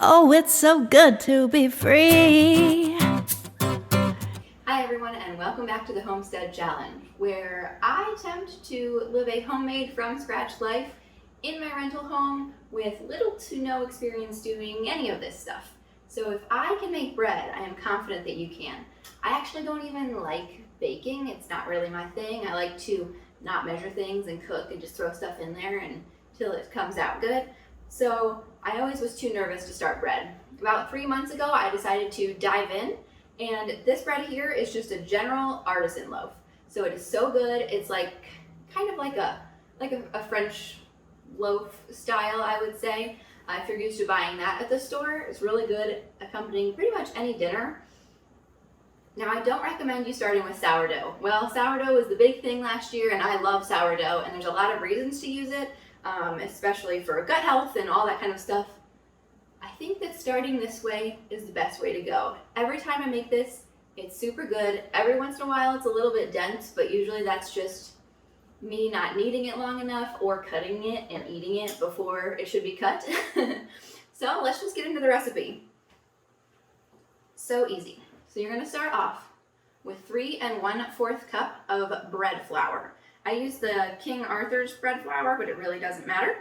Oh, it's so good to be free. Hi everyone, and welcome back to the Homestead Challenge, where I attempt to live a homemade from scratch life in my rental home with little to no experience doing any of this stuff. So if I can make bread, I am confident that you can. I actually don't even like baking. It's not really my thing. I like to not measure things and cook and just throw stuff in there until it comes out good. So I always was too nervous to start bread. About 3 months ago, I decided to dive in, and this bread here is just a general artisan loaf. So it is so good. It's like kind of like a French loaf style, I would say. If you're used to buying that at the store, it's really good accompanying pretty much any dinner. Now, I don't recommend you starting with sourdough. Well, sourdough was the big thing last year, and I love sourdough, and there's a lot of reasons to use it, especially for gut health and all that kind of stuff. I think that starting this way is the best way to go. Every time I make this, it's super good. Every once in a while, it's a little bit dense, but usually that's just me not kneading it long enough or cutting it and eating it before it should be cut. So let's just get into the recipe. So easy. So you're going to start off with 3 1/4 cup of bread flour. I use the King Arthur's bread flour, but it really doesn't matter.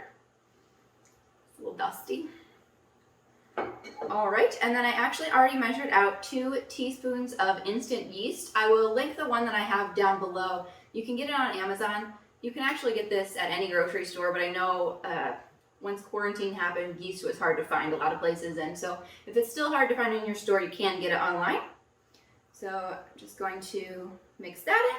It's a little dusty. All right, and then I actually already measured out 2 teaspoons of instant yeast. I will link the one that I have down below. You can get it on Amazon. You can actually get this at any grocery store, but I know once quarantine happened, yeast was hard to find a lot of places, and so if it's still hard to find in your store, you can get it online. So I'm just going to mix that in.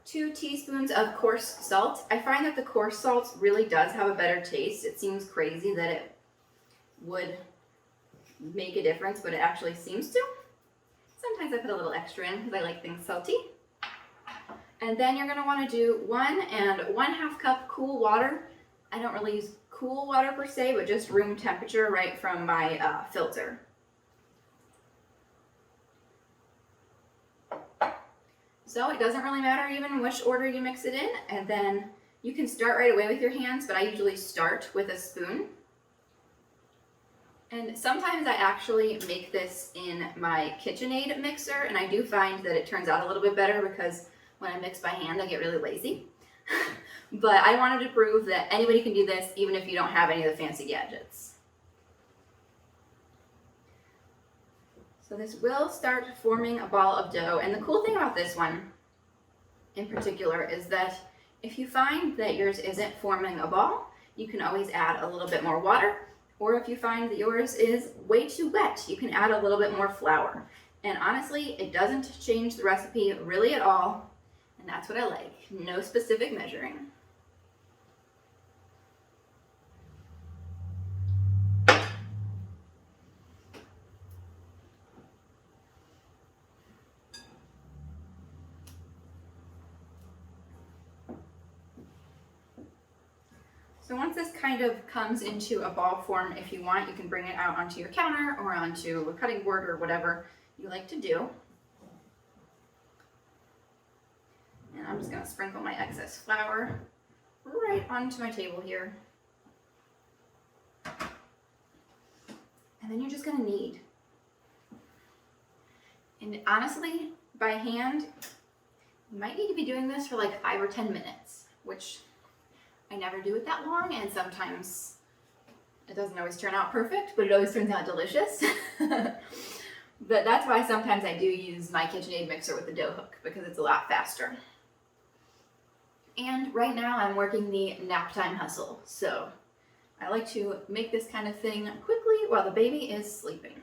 2 teaspoons of coarse salt. I find that the coarse salt really does have a better taste. It seems crazy that it would make a difference, but it actually seems to. Sometimes I put a little extra in because I like things salty. And then you're going to want to do 1 1/2 cup cool water. I don't really use cool water per se, but just room temperature right from my filter. So it doesn't really matter even which order you mix it in, and then you can start right away with your hands, but I usually start with a spoon. And sometimes I actually make this in my KitchenAid mixer, and I do find that it turns out a little bit better because when I mix by hand, I get really lazy. But I wanted to prove that anybody can do this even if you don't have any of the fancy gadgets. So this will start forming a ball of dough, and the cool thing about this one in particular is that if you find that yours isn't forming a ball, you can always add a little bit more water. Or if you find that yours is way too wet, you can add a little bit more flour. And honestly, it doesn't change the recipe really at all. And that's what I like. No specific measuring. So once this kind of comes into a ball form, if you want, you can bring it out onto your counter or onto a cutting board or whatever you like to do. And I'm just going to sprinkle my excess flour right onto my table here. And then you're just going to knead. And honestly, by hand, you might need to be doing this for like 5 or 10 minutes, which I never do it that long, and sometimes it doesn't always turn out perfect, but it always turns out delicious. But that's why sometimes I do use my KitchenAid mixer with the dough hook, because it's a lot faster. And right now I'm working the nap time hustle, so I like to make this kind of thing quickly while the baby is sleeping.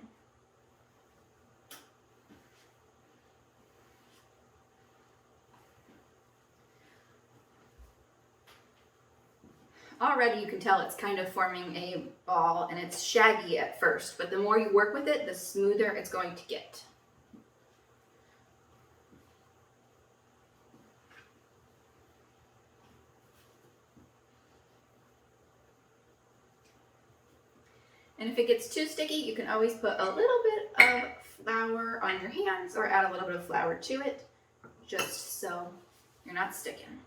Already you can tell it's kind of forming a ball, and it's shaggy at first, but the more you work with it, the smoother it's going to get. And if it gets too sticky, you can always put a little bit of flour on your hands or add a little bit of flour to it, just so you're not sticking.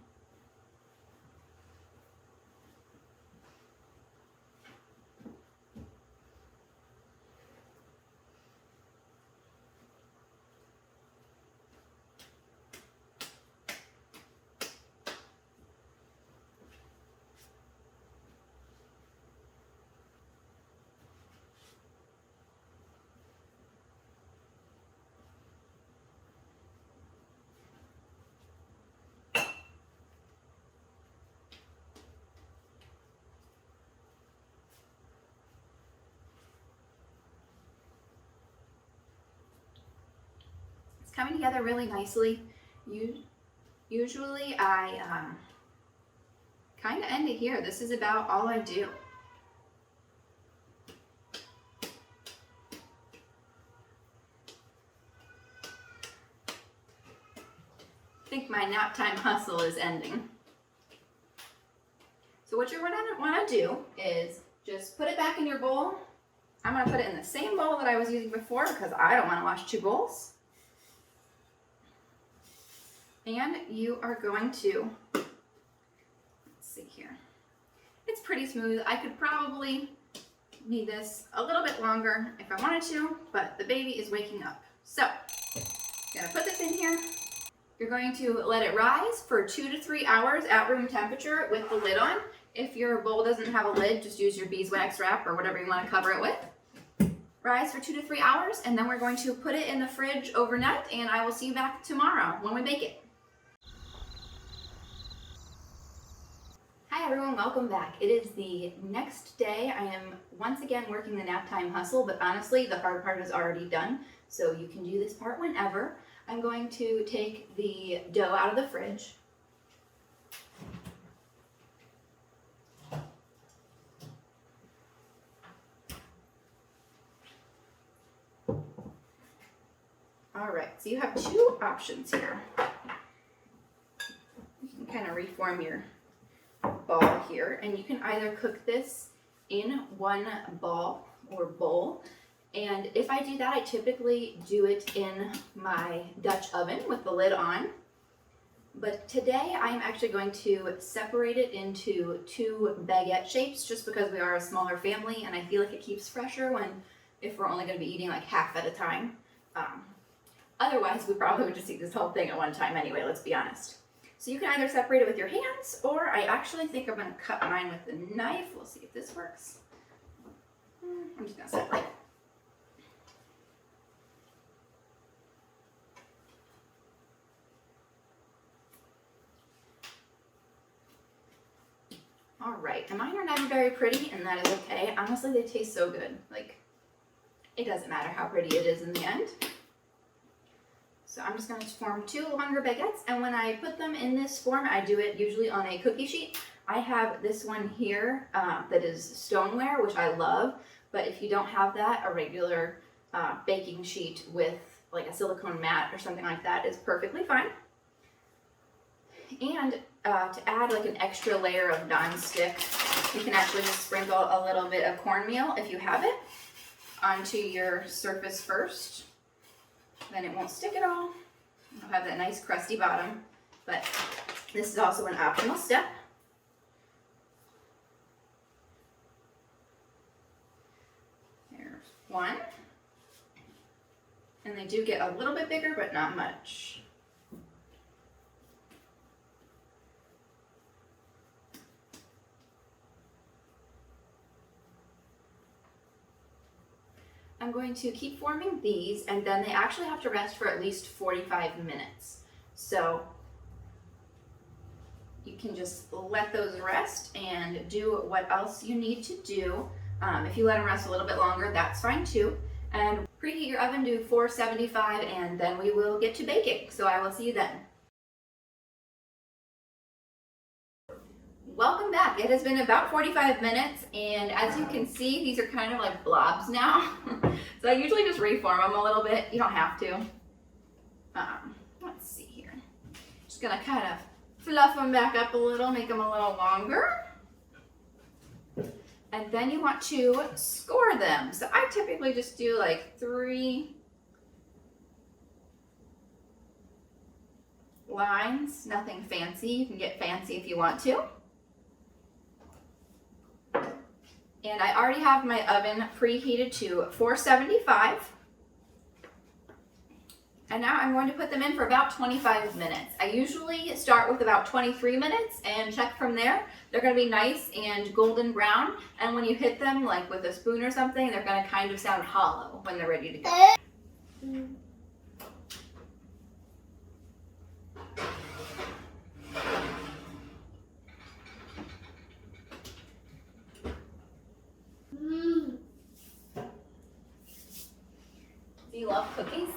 coming together really nicely. Usually I kind of end it here. This is about all I do. I think my nap time hustle is ending. So what you're going to want to do is just put it back in your bowl. I'm going to put it in the same bowl that I was using before because I don't want to wash two bowls. And you are going to, let's see here. It's pretty smooth. I could probably knead this a little bit longer if I wanted to, but the baby is waking up. So, I'm going to put this in here. You're going to let it rise for 2 to 3 hours at room temperature with the lid on. If your bowl doesn't have a lid, just use your beeswax wrap or whatever you want to cover it with. Rise for 2 to 3 hours, and then we're going to put it in the fridge overnight, and I will see you back tomorrow when we bake it. Hi everyone, welcome back. It is the next day. I am once again working the nap time hustle, but honestly, the hard part is already done, so you can do this part whenever. I'm going to take the dough out of the fridge. All right, so you have two options here. You can kind of reform your ball here, and you can either cook this in one ball or bowl. And if I do that, I typically do it in my Dutch oven with the lid on. But today I am actually going to separate it into two baguette shapes just because we are a smaller family and I feel like it keeps fresher if we're only going to be eating like half at a time. Otherwise, we probably would just eat this whole thing at one time anyway, let's be honest. So you can either separate it with your hands, or I actually think I'm going to cut mine with a knife. We'll see if this works. I'm just going to separate it. All right, and mine are never very pretty, and that is okay. Honestly, they taste so good. Like, it doesn't matter how pretty it is in the end. So I'm just going to form two longer baguettes, and when I put them in this form, I do it usually on a cookie sheet. I have this one here that is stoneware, which I love, but if you don't have that, a regular baking sheet with like a silicone mat or something like that is perfectly fine. And to add like an extra layer of non-stick, you can actually just sprinkle a little bit of cornmeal, if you have it, onto your surface first. Then it won't stick at all. It'll have that nice crusty bottom, but this is also an optional step. There's one. And they do get a little bit bigger, but not much. I'm going to keep forming these, and then they actually have to rest for at least 45 minutes. So you can just let those rest and do what else you need to do. If you let them rest a little bit longer, that's fine too. And preheat your oven to 475, and then we will get to baking. So I will see you then. Welcome back. It has been about 45 minutes, and as you can see, these are kind of like blobs now. So I usually just reform them a little bit. You don't have to. Let's see here. Just gonna kind of fluff them back up a little, make them a little longer. And then you want to score them. So I typically just do like 3 lines, nothing fancy. You can get fancy if you want to. And I already have my oven preheated to 475. And now I'm going to put them in for about 25 minutes. I usually start with about 23 minutes and check from there. They're going to be nice and golden brown. And when you hit them like with a spoon or something, they're going to kind of sound hollow when they're ready to go. Do you love cookies?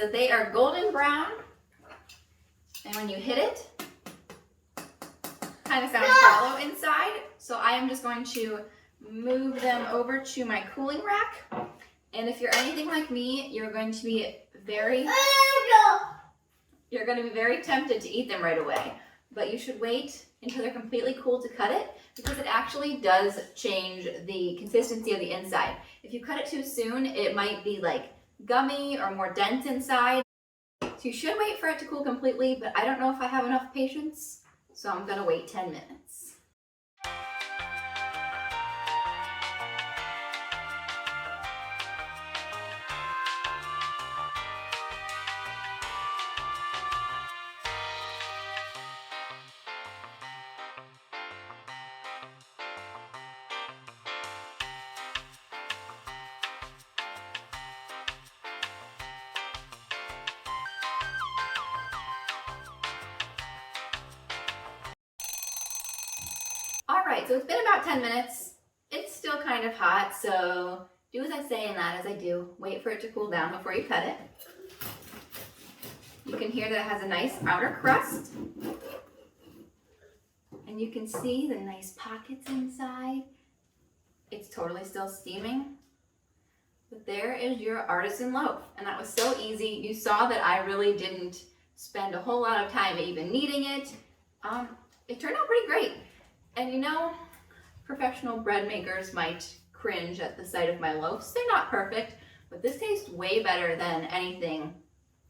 so they are golden brown, and when you hit it, kind of sounds hollow inside. So I am just going to move them over to my cooling rack. And if you're anything like me, you're going to be very tempted to eat them right away. But you should wait until they're completely cool to cut it, because it actually does change the consistency of the inside. If you cut it too soon, it might be like gummy or more dense inside. So you should wait for it to cool completely, but I don't know if I have enough patience, so I'm gonna wait 10 minutes. All right, so it's been about 10 minutes. It's still kind of hot, so do as I say and not as I do. Wait for it to cool down before you cut it. You can hear that it has a nice outer crust. And you can see the nice pockets inside. It's totally still steaming. But there is your artisan loaf. And that was so easy. You saw that I really didn't spend a whole lot of time even kneading it. It turned out pretty great. And you know, professional bread makers might cringe at the sight of my loaves. They're not perfect, but this tastes way better than anything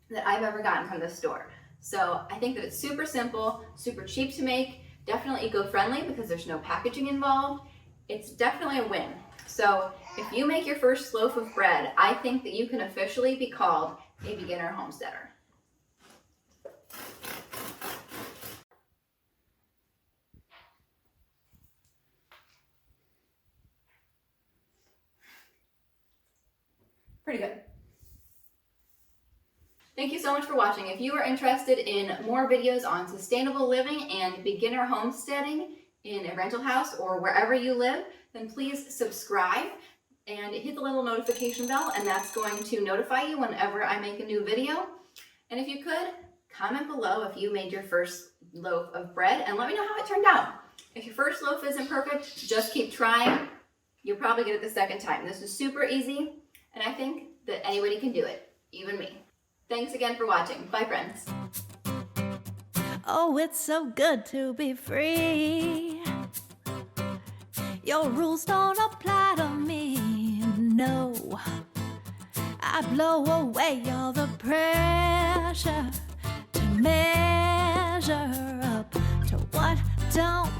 that I've ever gotten from the store. So I think that it's super simple, super cheap to make, definitely eco-friendly because there's no packaging involved. It's definitely a win. So if you make your first loaf of bread, I think that you can officially be called a beginner homesteader. Pretty good. Thank you so much for watching. If you are interested in more videos on sustainable living and beginner homesteading in a rental house or wherever you live, then please subscribe and hit the little notification bell, and that's going to notify you whenever I make a new video. And if you could, comment below if you made your first loaf of bread and let me know how it turned out. If your first loaf isn't perfect, just keep trying. You'll probably get it the second time. This is super easy. And I think that anybody can do it, even me. Thanks again for watching. Bye, friends. Oh, it's so good to be free. Your rules don't apply to me, no. I blow away all the pressure to measure up to what don't